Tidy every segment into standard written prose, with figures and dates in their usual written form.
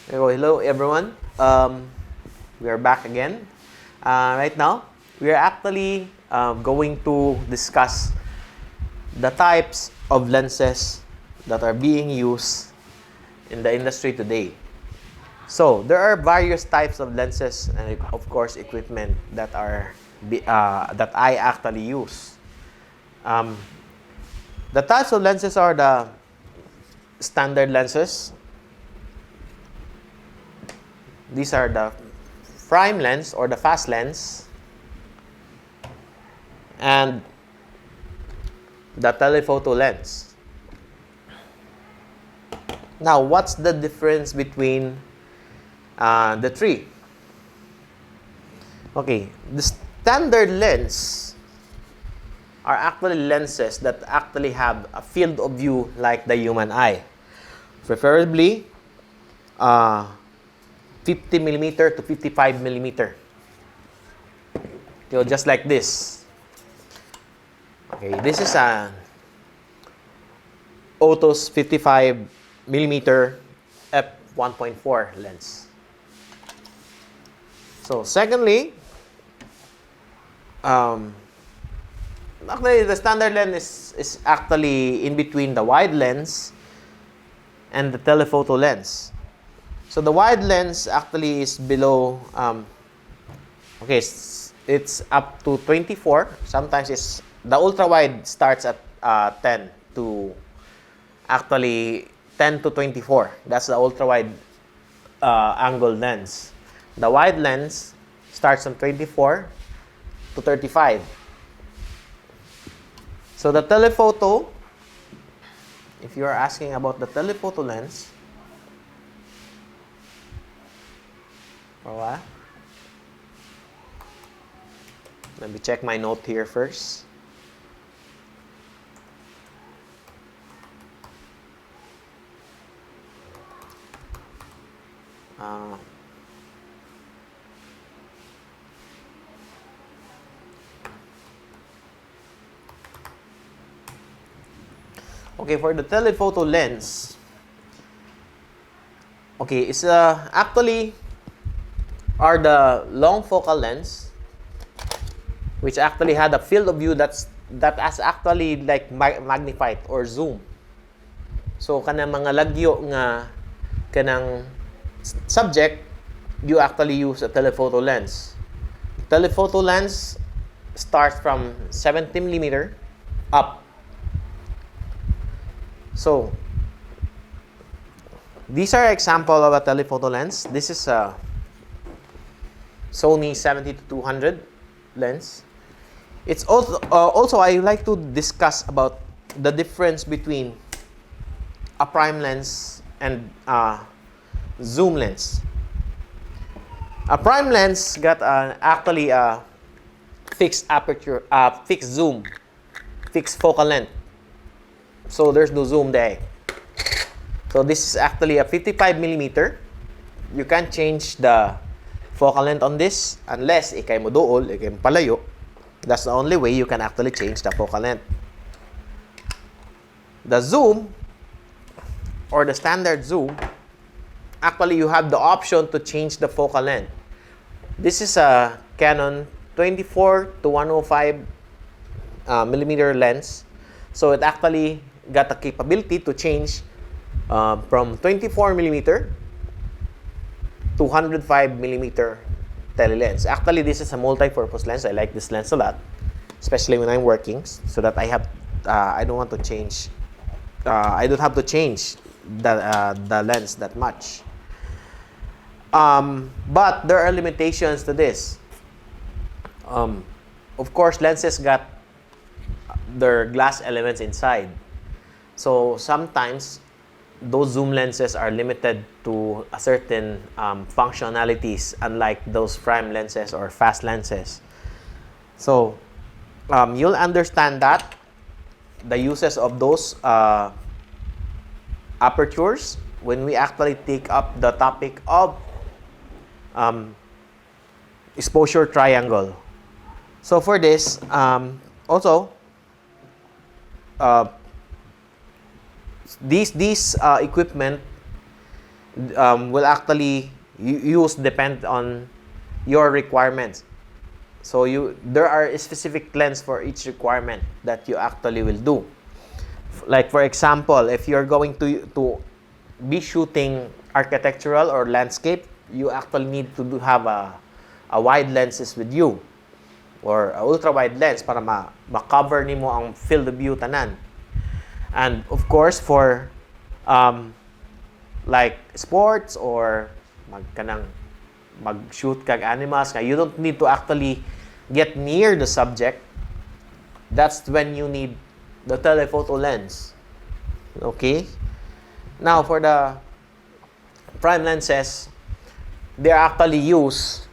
Hello everyone. We are back again. Right now, we are actually going to discuss the types of lenses that are being used in the industry today. So there are various types of lenses and of course equipment that that I actually use. The types of lenses are the standard lenses. These are the prime lens or the fast lens and the telephoto lens. Now, what's the difference between the three? Okay, the standard lens are actually lenses that actually have a field of view like the human eye, preferably 50 millimeter to 55 millimeter. Just like this. Okay, this is an Oto's 55 millimeter f1.4 lens. So, secondly, actually the standard lens is actually in between the wide lens and the telephoto lens. So the wide lens actually is below, okay, it's up to 24. Sometimes the ultra wide starts at 10 to 24. That's the ultra wide angle lens. The wide lens starts from 24 to 35. So the telephoto, if you are asking about the telephoto lens, let me check my note here first. Okay, for the telephoto lens, okay, it's actually are the long focal lens, which actually had a field of view that has actually like magnified or zoom. So kanang mga lagyo nga kanang subject, you actually use a telephoto lens. Telephoto lens starts from 70 millimeter up. So these are example of a telephoto lens. This is a Sony 70-200 lens. It's also I like to discuss about the difference between a prime lens and zoom lens. A prime lens got actually a fixed aperture, fixed zoom, fixed focal length. So there's no zoom there. So this is actually a 55 millimeter. You can't change the focal length on this unless ikay mo dool, ikay mo palayo. That's the only way you can actually change the focal length. The zoom or the standard zoom, actually you have the option to change the focal length. This is a Canon 24 to 105 millimeter lens. So it actually got the capability to change from 24 millimeter to 105 millimeter telelens. Actually, this is a multi-purpose lens. I like this lens a lot, especially when I'm working, so that I don't want to change. I don't have to change the lens that much. But there are limitations to this. Of course, lenses got their glass elements inside. So sometimes those zoom lenses are limited to a certain functionalities, unlike those prime lenses or fast lenses. So you'll understand that the uses of those apertures when we actually take up the topic of exposure triangle. So for this, also these equipment will actually use depend on your requirements. So there are a specific lens for each requirement that you actually will do. Like for example, if you're going to be shooting architectural or landscape, you actually need to have a wide lenses with you or a ultra wide lens para ma-cover nimo ang field of view tanan. And of course for like sports or mag-shoot kag animals, you don't need to actually get near the subject. That's when you need the telephoto lens. Okay? Now, for the prime lenses, they're actually used,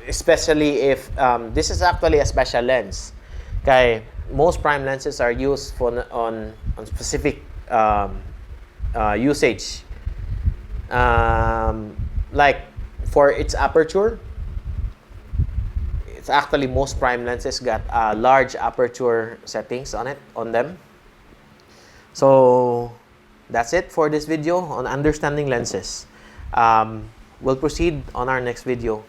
especially if this is actually a special lens. Okay? Most prime lenses are used for on specific usage. Like for its aperture, it's actually most prime lenses got large aperture settings on them. So that's it for this video on understanding lenses. We'll proceed on our next video.